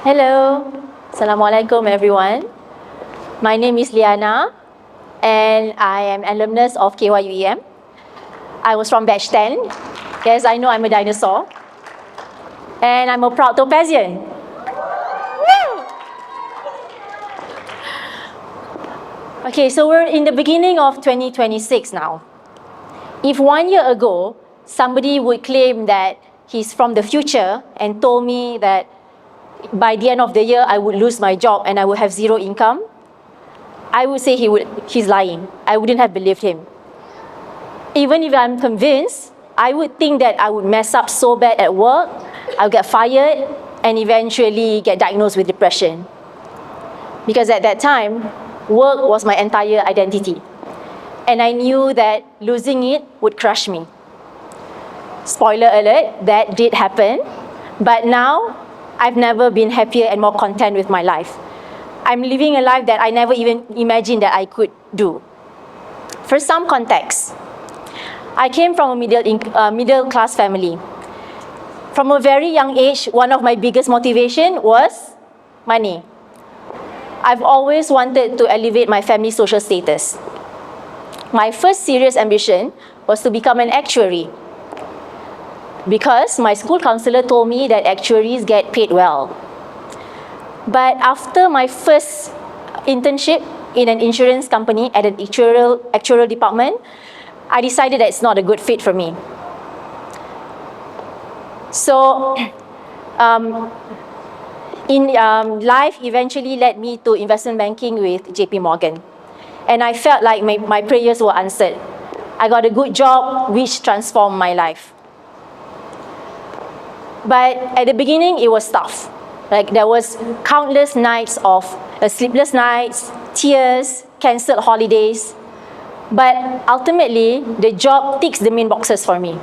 Hello, Assalamualaikum everyone. My name is Liyana and I am alumnus of KYUEM. I was from batch 10. Yes, I know I'm a dinosaur. And I'm a proud Topasian. Okay, so we're in the beginning of 2026 now. If 1 year ago, somebody would claim that he's from the future and told me that by the end of the year, I would lose my job and I would have zero income, I would say he's lying. I wouldn't have believed him. Even if I'm convinced, I would think that I would mess up so bad at work, I'll get fired, and eventually get diagnosed with depression. Because at that time, work was my entire identity. And I knew that losing it would crush me. Spoiler alert, that did happen. But now, I've never been happier and more content with my life. I'm living a life that I never even imagined that I could do. For some context, I came from a middle class family. From a very young age, one of my biggest motivation was money. I've always wanted to elevate my family's social status. My first serious ambition was to become an actuary, because my school counselor told me that actuaries get paid well. But after my first internship in an insurance company at an actuarial department, I decided that it's not a good fit for me. So, life eventually led me to investment banking with JP Morgan. And I felt like my prayers were answered. I got a good job which transformed my life. But at the beginning, it was tough. Like there was countless nights of sleepless nights, tears, cancelled holidays. But ultimately, the job ticks the main boxes for me.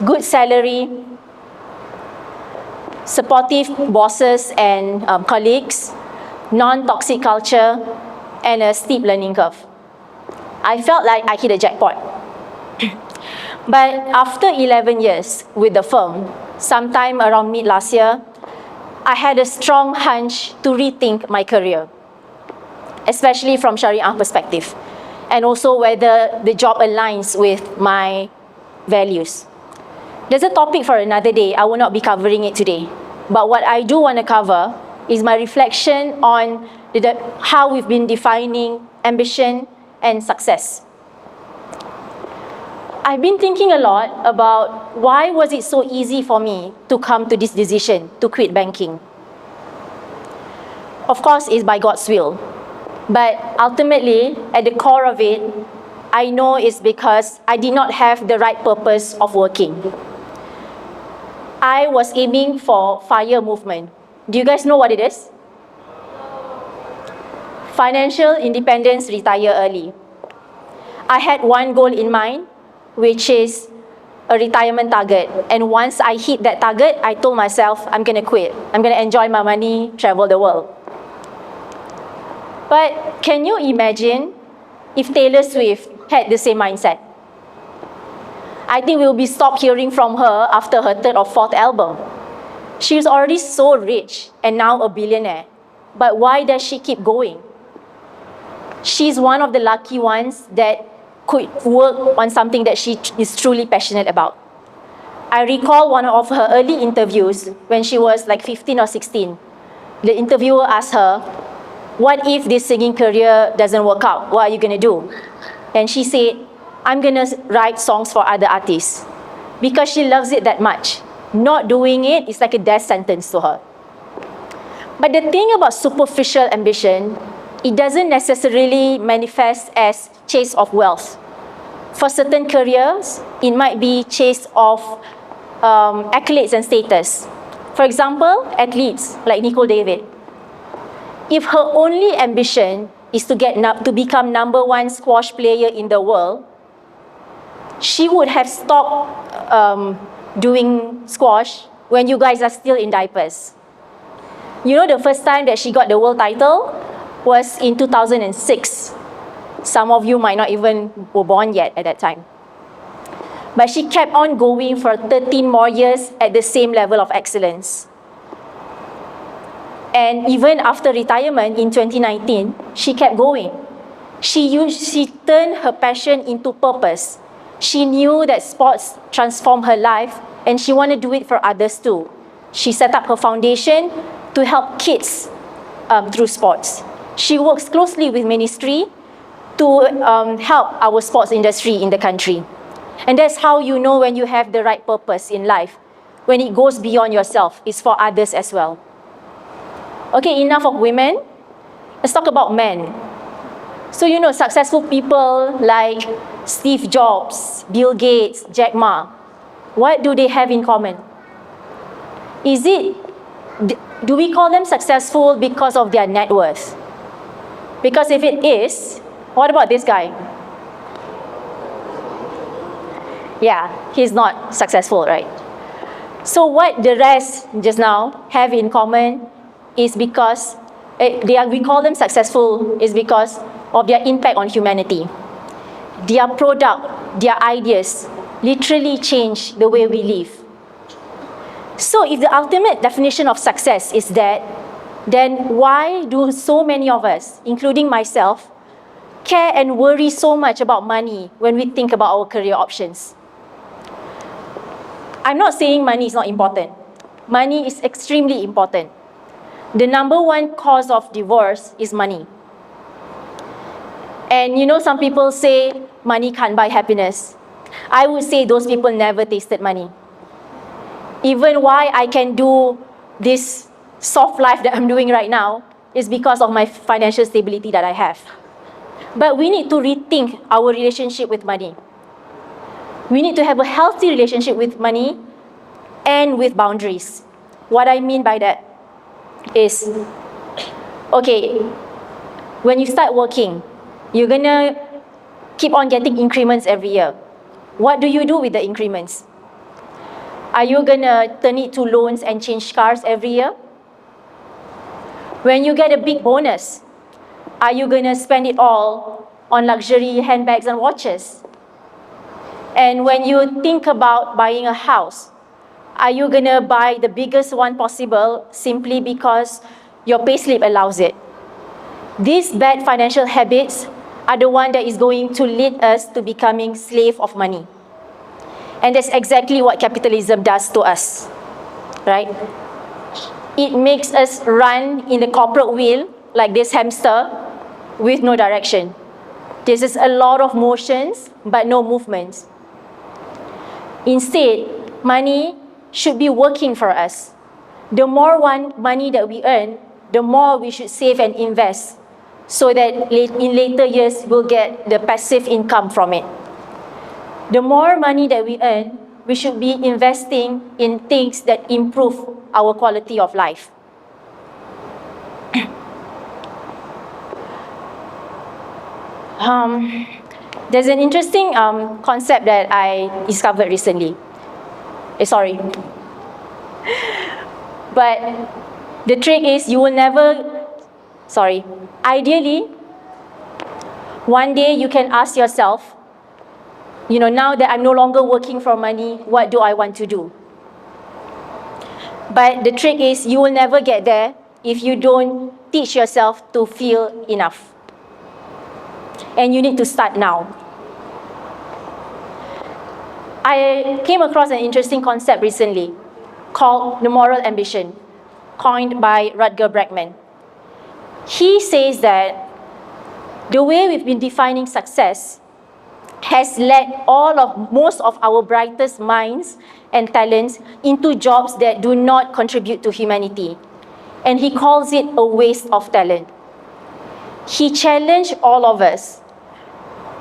Good salary, supportive bosses and colleagues, non-toxic culture, and a steep learning curve. I felt like I hit a jackpot. But after 11 years with the firm, sometime around mid last year, I had a strong hunch to rethink my career, especially from Sharia perspective, and also whether the job aligns with my values. There's a topic for another day. I will not be covering it today. But what I do want to cover is my reflection on how we've been defining ambition and success. I've been thinking a lot about why was it so easy for me to come to this decision to quit banking. Of course, it's by God's will. But ultimately, at the core of it, I know it's because I did not have the right purpose of working. I was aiming for FIRE movement. Do you guys know what it is? Financial independence, retire early. I had one goal in mind, which is a retirement target. And once I hit that target, I told myself, I'm going to quit. I'm going to enjoy my money, travel the world. But can you imagine if Taylor Swift had the same mindset? I think we'll be stopped hearing from her after her third or fourth album. She's already so rich and now a billionaire. But why does she keep going? She's one of the lucky ones that could work on something that she is truly passionate about. I recall one of her early interviews when she was like 15 or 16. The interviewer asked her, what if this singing career doesn't work out? What are you going to do? And she said, I'm going to write songs for other artists. Because she loves it that much. Not doing it is like a death sentence to her. But the thing about superficial ambition, it doesn't necessarily manifest as chase of wealth. For certain careers, it might be chase of accolades and status. For example, athletes like Nicole David. If her only ambition is to become #1 squash player in the world, she would have stopped doing squash when you guys are still in diapers. You know, the first time that she got the world title was in 2006. Some of you might not even were born yet at that time. But she kept on going for 13 more years at the same level of excellence. And even after retirement in 2019, she kept going. She turned her passion into purpose. She knew that sports transformed her life, and she wanted to do it for others too. She set up her foundation to help kids through sports. She works closely with ministry to help our sports industry in the country. And that's how you know when you have the right purpose in life. When it goes beyond yourself, it's for others as well. Okay, enough of women. Let's talk about men. So you know, successful people like Steve Jobs, Bill Gates, Jack Ma, what do they have in common? Do we call them successful because of their net worth? Because if it is, what about this guy? Yeah, he's not successful, right? So what the rest just now have in common is because we call them successful is because of their impact on humanity. Their product, their ideas literally change the way we live. So if the ultimate definition of success is that, then why do so many of us, including myself, care and worry so much about money when we think about our career options? I'm not saying money is not important. Money is extremely important. The number one cause of divorce is money. And you know, some people say money can't buy happiness. I would say those people never tasted money. Even why I can do this soft life that I'm doing right now is because of my financial stability that I have. But we need to rethink our relationship with money. We need to have a healthy relationship with money and with boundaries. What I mean by that is, okay, when you start working, you're gonna keep on getting increments every year. What do you do with the increments? Are you gonna turn it to loans and change cars every year? When you get a big bonus, are you gonna spend it all on luxury handbags and watches? And when you think about buying a house, are you gonna buy the biggest one possible simply because your payslip allows it? These bad financial habits are the one that is going to lead us to becoming slave of money. And that's exactly what capitalism does to us, right? It makes us run in the corporate wheel like this hamster with no direction. This is a lot of motions, but no movements. Instead, money should be working for us. The more money that we earn, the more we should save and invest so that in later years we'll get the passive income from it. The more money that we earn, we should be investing in things that improve our quality of life. There's an interesting concept that I discovered recently. But the trick is ideally, one day you can ask yourself, now that I'm no longer working for money, what do I want to do? But the trick is you will never get there if you don't teach yourself to feel enough. And you need to start now. I came across an interesting concept recently called the moral ambition, coined by Rutger Bregman. He says that the way we've been defining success has led most of our brightest minds and talents into jobs that do not contribute to humanity. And he calls it a waste of talent. He challenged all of us,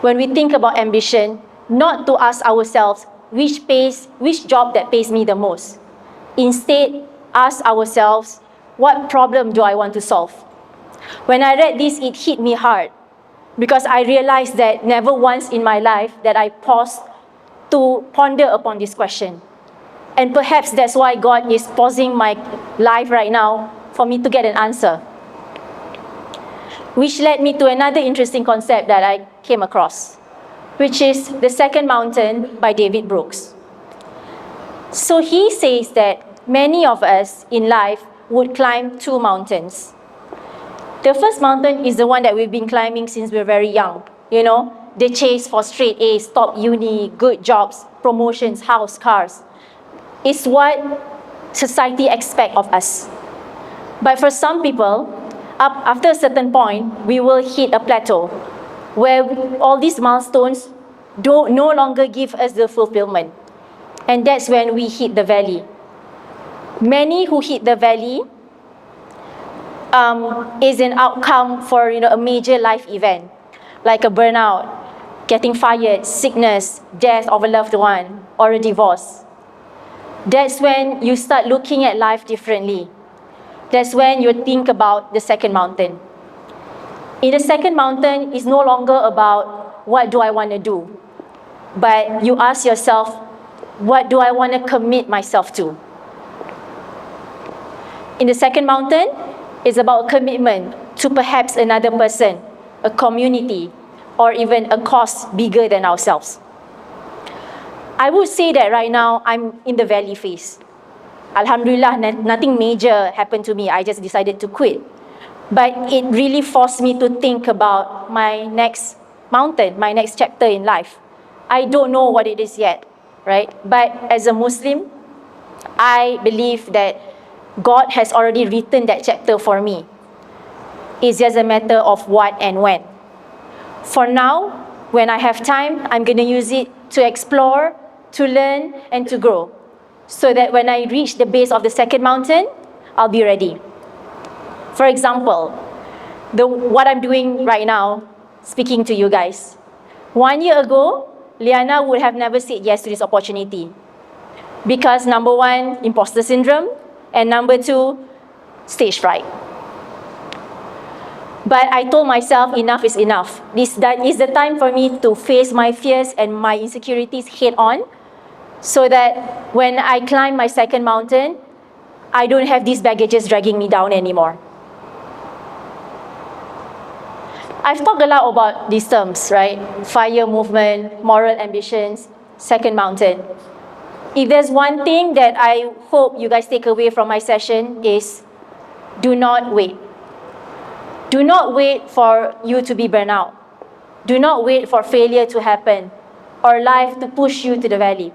when we think about ambition, not to ask ourselves which job that pays me the most. Instead, ask ourselves, what problem do I want to solve? When I read this, it hit me hard because I realized that never once in my life that I paused to ponder upon this question. And perhaps that's why God is pausing my life right now for me to get an answer. Which led me to another interesting concept that I came across, which is The Second Mountain by David Brooks. So he says that many of us in life would climb 2 mountains. The first mountain is the one that we've been climbing since we're very young. You know, the chase for straight A's, top uni, good jobs, promotions, house, cars. It's what society expects of us. But for some people, after a certain point, we will hit a plateau where all these milestones no longer give us the fulfillment. And that's when we hit the valley. Many who hit the valley is an outcome for a major life event, like a burnout, getting fired, sickness, death of a loved one, or a divorce. That's when you start looking at life differently. That's when you think about the second mountain. In the second mountain, it's no longer about what do I want to do, but you ask yourself, what do I want to commit myself to? In the second mountain, it's about commitment to perhaps another person, a community, or even a cause bigger than ourselves. I would say that right now, I'm in the valley phase. Alhamdulillah, nothing major happened to me. I just decided to quit. But it really forced me to think about my next mountain, my next chapter in life. I don't know what it is yet, right? But as a Muslim, I believe that God has already written that chapter for me. It's just a matter of what and when. For now, when I have time, I'm going to use it to explore, to learn, and to grow, so that when I reach the base of the second mountain, I'll be ready. For example, what I'm doing right now, speaking to you guys. 1 year ago, Liyana would have never said yes to this opportunity. Because number one, imposter syndrome, and number two, stage fright. But I told myself enough is enough. That is the time for me to face my fears and my insecurities head on, so that when I climb my second mountain, I don't have these baggages dragging me down anymore. I've talked a lot about these terms, right? FIRE movement, moral ambitions, second mountain. If there's one thing that I hope you guys take away from my session is, do not wait. Do not wait for you to be burnt out. Do not wait for failure to happen or life to push you to the valley.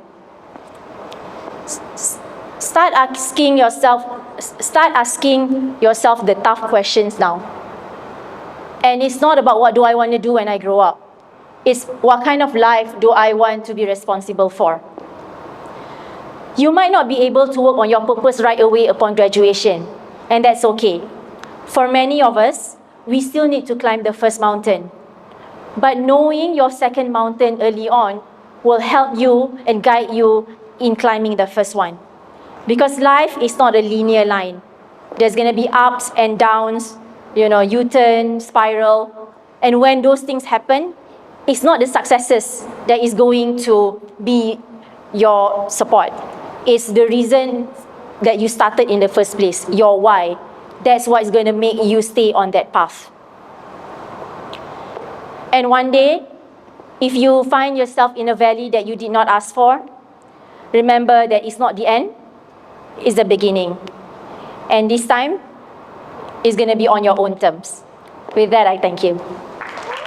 Start asking yourself the tough questions now. And it's not about what do I want to do when I grow up. It's what kind of life do I want to be responsible for. You might not be able to work on your purpose right away upon graduation, and that's okay. For many of us, we still need to climb the first mountain. But knowing your second mountain early on will help you and guide you in climbing the first one. Because life is not a linear line. There's going to be ups and downs, U-turn, spiral. And when those things happen, it's not the successes that is going to be your support. It's the reason that you started in the first place, your why. That's what's going to make you stay on that path. And one day, if you find yourself in a valley that you did not ask for, remember that it's not the end, it's the beginning. And this time, it's going to be on your own terms. With that, I thank you.